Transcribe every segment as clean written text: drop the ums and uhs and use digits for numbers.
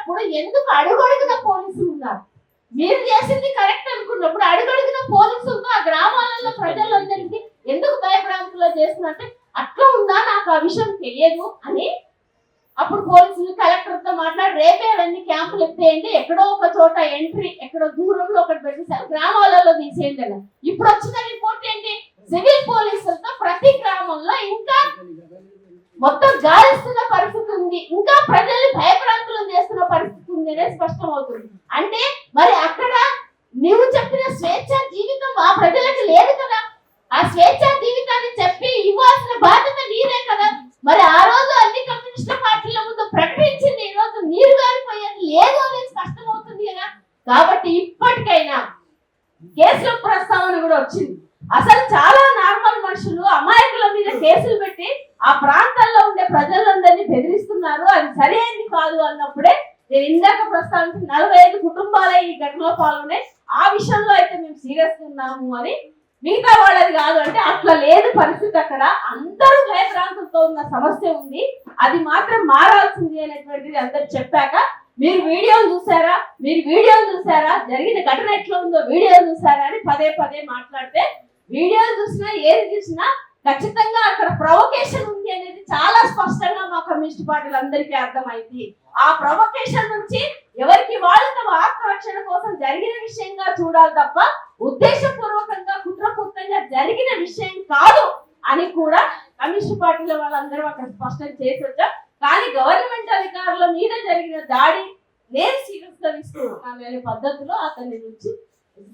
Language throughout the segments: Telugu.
చేసినప్పుడు ఎందుకు అడుగడుగున పోలీసులు ఉన్నారు? మీరు చేసింది కరెక్ట్ అనుకున్నప్పుడు అడుగడుగున పోలీసులతో ఆ గ్రామాలలో ప్రజలందరికీ ఎందుకు భయభ్రాంతులు చేస్తున్నట్టే అట్లా ఉందా, నాకు ఆ విషయం తెలియదు అని అప్పుడు పోలీసులు కలెక్టర్తో మాట్లాడి రేపే అవన్నీ క్యాంపులు ఎత్తేయండి, ఎక్కడో ఒక చోట ఎంట్రీ ఎక్కడో దూరంలో ఒకటి పెట్టేసారు, గ్రామాలలో తీసేయండి అని. ఇప్పుడు వచ్చిన రిపోర్ట్ ఏంటి? సివిల్ పోలీసులతో ప్రతి గ్రామంలో ఇంకా మొత్తం గాలిస్తున్న పరిస్థితి ఉంది, ఇంకా ప్రజల్ని భయభ్రాంతులను చేస్తున్న పరిస్థితి ఉంది అనేది స్పష్టం అవుతుంది. అంటే మరి అక్కడ నువ్వు చెప్పిన స్వేచ్ఛ జీవితం ఆ ప్రజలకు లేదు కదా, ఆ స్వేచ్ఛ జీవితాన్ని చెప్పి ఇవ్వాల్సిన బాధ్యత నీదే కదా. మరి ఆ రోజు అన్ని కమ్యూనిస్ట్ పార్టీల ముందు ప్రకటించింది, ఈ రోజు నీరు గారిపోయేది లేదు అనేది స్పష్టం అవుతుంది కదా. కాబట్టి ఇప్పటికైనా కేసుల ప్రస్తావన కూడా వచ్చింది. అసలు చాలా నార్మల్ మనుషులు అమాయకుల మీద కేసులు పెట్టి ఆ ప్రాంతాల్లో ఉండే ప్రజలందరినీ బెదిరిస్తున్నారు, అది సరైనది కాదు అన్నప్పుడే నేను ఇందాక ప్రస్తావించిన 45 కుటుంబాలే ఈ ఘటనలో పాల్గొన్నాయి, ఆ విషయంలో అయితే మేము సీరియస్ ఉన్నాము అని. మిగతా వాళ్ళది కాదు అంటే అట్లా లేదు పరిస్థితి. అక్కడ అందరూ భయభ్రాంతులతో ఉన్న సమస్య ఉంది, అది మాత్రం మారాల్సింది అనేటువంటిది అందరు చెప్పాక మీరు వీడియోలు చూసారా, జరిగిన ఘటన ఎట్లా ఉందో వీడియోలు చూసారా అని పదే పదే మాట్లాడితే, వీడియోలు చూసినా ఏది చూసినా ఖచ్చితంగా అక్కడ ప్రొవకేషన్ ఉంది అనేది చాలా స్పష్టంగా మా కమ్యూనిస్ట్ పార్టీలు అందరికీ అర్థమైంది. ఆ ప్రొవకేషన్ నుంచి ఎవరికి వాళ్ళు తమ ఆత్మరక్షణ కోసం జరిగిన విషయంగా చూడాలి తప్ప ఉద్దేశపూర్వకంగా కుట్రపూర్తంగా జరిగిన విషయం కాదు అని కూడా కమ్యూనిస్ట్ పార్టీల వాళ్ళందరూ అక్కడ స్పష్టం చేసి వచ్చారు. కానీ గవర్నమెంట్ అధికారుల మీద జరిగిన దాడి నేను సీరియస్ గా తీసుకుంటున్నాను అనే పద్ధతిలో అతని నుంచి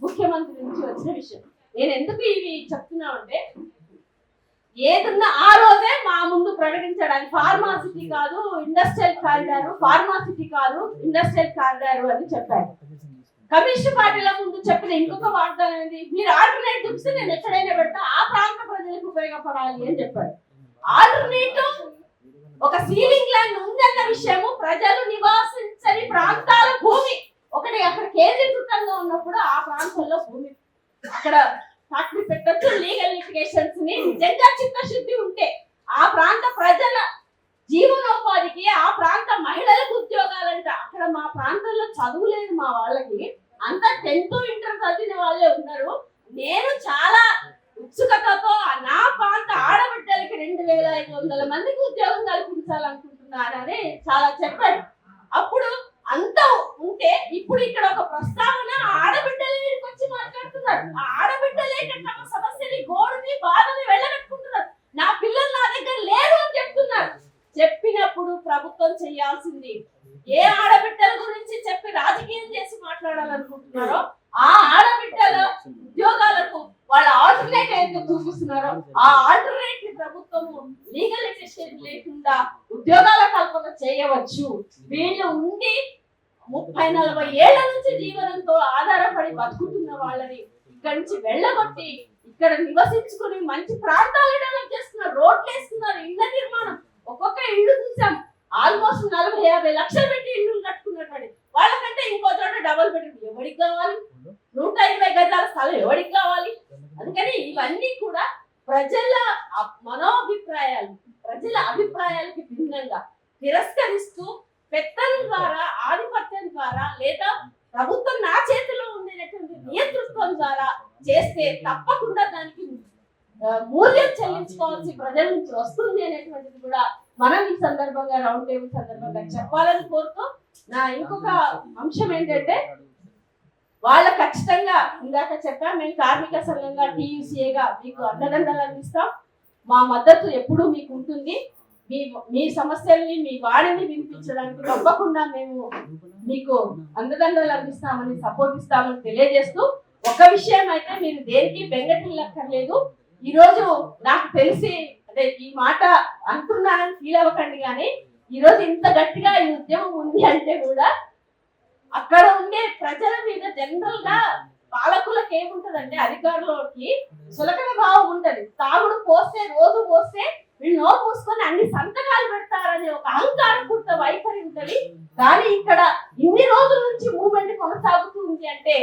ముఖ్యమంత్రి నుంచి వచ్చిన విషయం. నేను ఎందుకు ఇవి చెప్తున్నామంటే, ఏదన్నా ఆ రోజే మా ముందు ప్రకటించాడు, అది ఫార్మాసిటీ కాదు ఇండస్ట్రియల్ కారిడార్, ఫార్మాసిటీ కాదు ఇండస్ట్రియల్ కారిడార్ అని చెప్పారు. కమ్యూనిస్ట్ పార్టీల ముందు చెప్పిన ఇంకొక వాగ్దానం ఏంటి, మీరు ఆల్టర్నేట్ చూపిస్తే నేను ఎక్కడైనా పెడతా, ఆ ప్రాంత ప్రజలకు ఉపయోగపడాలి అని చెప్పాడు. ఆల్టర్నేటివ్ ఒక సీలింగ్ ల్యాండ్ ఉందన్న విషయము, ప్రజలు నివాసించని ప్రాంతాల భూమి ఒకటి అక్కడ కేంద్రీకృతంగా ఉన్నప్పుడు ఆ ప్రాంతంలో భూమి అక్కడ ఫ్యాక్టరీ పెట్టొచ్చు, లీగల్ లిటిగేషన్స్ ని నిజంగా చిత్తశుద్ధి ఉంటే ఆ ప్రాంత ప్రజల జీవనోపాధికి, ఆ ప్రాంత మహిళలకు ఉద్యోగాలంట. అక్కడ మా ప్రాంతంలో చదువులేదు మా వాళ్ళకి, అంతా 10th ఇంటర్ చదివిన వాళ్ళే ఉన్నారు. నేను చాలా ఉత్సుకతతో నా ప్రాంత ఆడబిడ్డలకి 2500 మందికి ఉద్యోగం కల్పించాలనుకుంటున్నానని చాలా చెప్పాడు. అప్పుడు అంత ఉంటే ఇప్పుడు ఇక్కడ ఒక ప్రస్తావన ఆడబిడ్డల మీదకి వచ్చి మాట్లాడుతున్నారు. ఆ ఆడబిడ్డలే తమ సమస్యని, గోడుని, బాధని వెళ్ళగట్టుకుంటున్నారు. నా పిల్లలు నా దగ్గర లేరు అని చెప్తున్నారు. చెప్పినప్పుడు ప్రభుత్వం చేయాల్సింది, ఏ ఆడబిడ్డల గురించి చెప్పి రాజకీయం చేసి మాట్లాడాలనుకుంటున్నారో ఆ ఆడబిడ్డల ఉద్యోగాలకు వాళ్ళ ఆల్టర్నేట్ ఏంటో చూపిస్తున్నారో ఆ ఆల్టర్నేట్ ప్రభుత్వము లీగలైజేషన్ లేకుండా ఉద్యోగాల కల్పన చేయవచ్చు. వీళ్ళు ఉండి 30-40 ఏళ్ల నుంచి జీవనంతో ఆధారపడి బతుకుతున్న వాళ్ళని ఇక్కడి నుంచి వెళ్ళగొట్టి ఇక్కడ నివసించుకుని మంచి ప్రాంతాలు డెవలప్ చేస్తున్నారు, రోడ్లు వేస్తున్నారు, ఇళ్ల నిర్మాణం. ఒక్కొక్క ఇల్లు చూసాం ఆల్మోస్ట్ 40-50 లక్షలు పెట్టి ఇల్లు కట్టుకున్నటువంటి వాళ్ళకంటే ఇంకో చోట డబల్ బెడ్రూమ్ ఎవరికి కావాలి, 120 గజాల స్థలం ఎవరికి కావాలి. అందుకని ఇవన్నీ కూడా ప్రజల మనోభిప్రాయాలు, ప్రజల అభిప్రాయాలకి భిన్నంగా తిరస్కరిస్తూ పెత్తనం ద్వారా, ఆధిపత్యం ద్వారా, లేదా ప్రభుత్వం నా చేతిలో ఉండేటువంటి నియంతృత్వం ద్వారా చేస్తే తప్పకుండా దానికి మూల్యం చెల్లించుకోవాల్సి ప్రజల నుంచి వస్తుంది అనేటువంటిది కూడా మనం ఈ సందర్భంగా రౌండ్ టేబుల్ సందర్భంగా చెప్పాలని కోరుతూ, నా ఇంకొక అంశం ఏంటంటే, వాళ్ళ ఖచ్చితంగా ఇందాక చెప్పా, మేము కార్మిక సంఘంగా టీయూసీఏగా మీకు అండదండలు అందిస్తాం, మా మద్దతు ఎప్పుడూ మీకు ఉంటుంది. మీ సమస్యల్ని, మీ వాడిని వినిపించడానికి తప్పకుండా మేము మీకు అండదండలు అందిస్తామని, సపోర్ట్ ఇస్తామని తెలియజేస్తూ, ఒక విషయం అయితే మీరు దేనికి బెంగటిల్లక్కర్లేదు. ఈ రోజు నాకు తెలిసి అంటే ఈ మాట అంటున్నానని ఫీల్ అవ్వకండి, కానీ ఈ రోజు ఇంత గట్టిగా ఈ ఉద్యమం ఉంది అంటే కూడా అక్కడ ఉండే ప్రజల మీద జనరల్ గా పాలకులకు ఏముంటదంటే, అధికారులకి సులకన భావం ఉంటది. తాగుడు పోస్తే, రోజు పోస్తే వీళ్ళు నోరు పూసుకొని అన్ని సంతకాలు పెడతారనే ఒక అహంకారపూర్త వైఖరి ఉంటది. కానీ ఇక్కడ ఇన్ని రోజుల నుంచి మూవ్మెంట్ కొనసాగుతూ ఉంది అంటే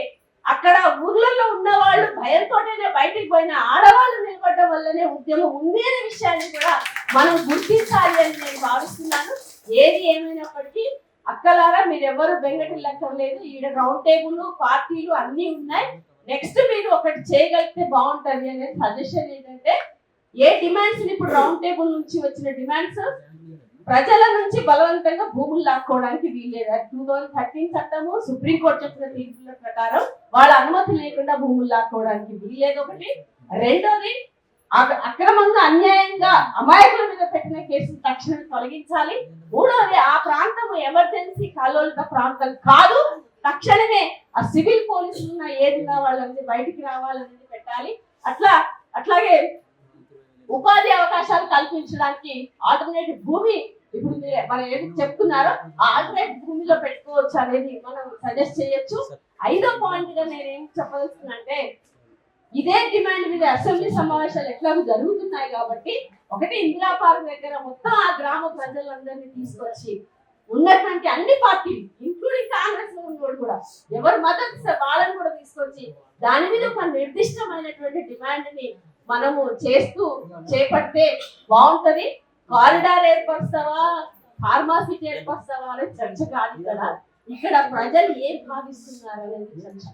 అక్కడ ఊర్లలో ఉన్న వాళ్ళు భయంతోనే బయటికి పోయిన ఆడవాళ్ళు నిలబడడం వల్లనే ఉద్యమం ఉంది అనే విషయాన్ని కూడా మనం గుర్తించాలి అని నేను భావిస్తున్నాను. ఏది ఏమైనప్పటికీ అక్కలారా మీరెవరు బెంగటిల్లక్కర్లేదు, ఈడ రౌండ్ టేబుల్ పార్టీలు అన్ని ఉన్నాయి. నెక్స్ట్ మీరు ఒకటి చేయగలిగితే బాగుంటది అనేది సజెషన్ ఏంటంటే, ఏ డిమాండ్స్ ఇప్పుడు రౌండ్ టేబుల్ నుంచి వచ్చిన డిమాండ్స్ ప్రజల నుంచి బలవంతంగా భూములు లాక్కోవడానికి వీల్లేదు. 2013 చట్టము సుప్రీంకోర్టు చెప్పిన తీర్పుల ప్రకారం వాళ్ళ అనుమతి లేకుండా భూములు లాక్కోవడానికి వీల్లేదు. ఒకటి. రెండోది, అక్రమంగా అన్యాయంగా అమాయకుల మీద పెట్టిన కేసులు తక్షణం తొలగించాలి. మూడోది, ఆ ప్రాంతం ఎమర్జెన్సీ కాలోలిత ప్రాంతం కాదు, తక్షణమే ఆ సివిల్ పోలీసులు ఏదిగా వాళ్ళని బయటికి రావాలనేది పెట్టాలి. అట్లాగే ఉపాధి అవకాశాలు కల్పించడానికి ఆల్టర్నేటివ్ భూమి ఇప్పుడు మనం ఏది చెప్తున్నారో ఆ ఆల్టర్నేటివ్ భూమిలో పెట్టుకోవచ్చు అనేది మనం సజెస్ట్ చేయొచ్చు. 5వ పాయింట్ గా నేను ఏం చెప్పదలుచుకున్నానంటే, ఇదే డిమాండ్ మీద అసెంబ్లీ సమావేశాలు ఎట్లాగో జరుగుతున్నాయి కాబట్టి, ఒకటి ఇందిరా పార్క్ దగ్గర మొత్తం ఆ గ్రామ ప్రజలందరినీ తీసుకొచ్చి ఉన్నటువంటి అన్ని పార్టీలు ఇంక్లూడింగ్ కాంగ్రెస్ లో ఉన్నోడు కూడా ఎవరు మద్దతు వాళ్ళని కూడా తీసుకొచ్చి దాని మీద ఒక నిర్దిష్టమైనటువంటి డిమాండ్ ని మనము చేపడితే బాగుంటది. కారిడార్ ఏర్పరుస్తావా, ఫార్మాసిటీ ఏర్పరుస్తావా అనే చర్చ కాదు కదా. ఇక్కడ ప్రజలు ఏం భావిస్తున్నారు అనేది చర్చ,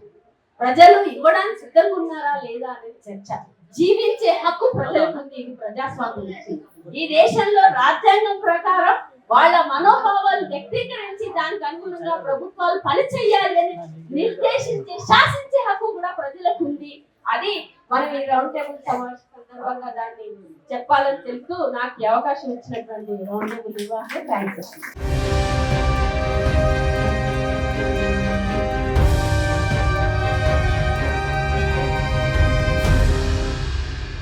ప్రజలు ఇవ్వడానికి సిద్ధంగా ఉన్నారా లేదా అనేది చర్చ. జీవించే హక్కు ప్రజలకు ఉంది, ఇది ప్రజాస్వామ్యం. ఈ దేశంలో రాజ్యాంగం ప్రకారం వాళ్ళ మనోభావాలు వ్యక్తీకరించి దానికి అనుగుణంగా ప్రభుత్వాలు పని చేయాలి అని నిర్దేశించే శాసించే హక్కు కూడా ప్రజలకు ఉంది. అది మనం ఈ రౌండ్ టేబుల్ సమావేశం సందర్భంగా దాన్ని చెప్పాలని తెలుస్తూ నాకు ఈ అవకాశం ఇచ్చినటువంటి రౌండ్ టేబుల్ థ్యాంక్స్.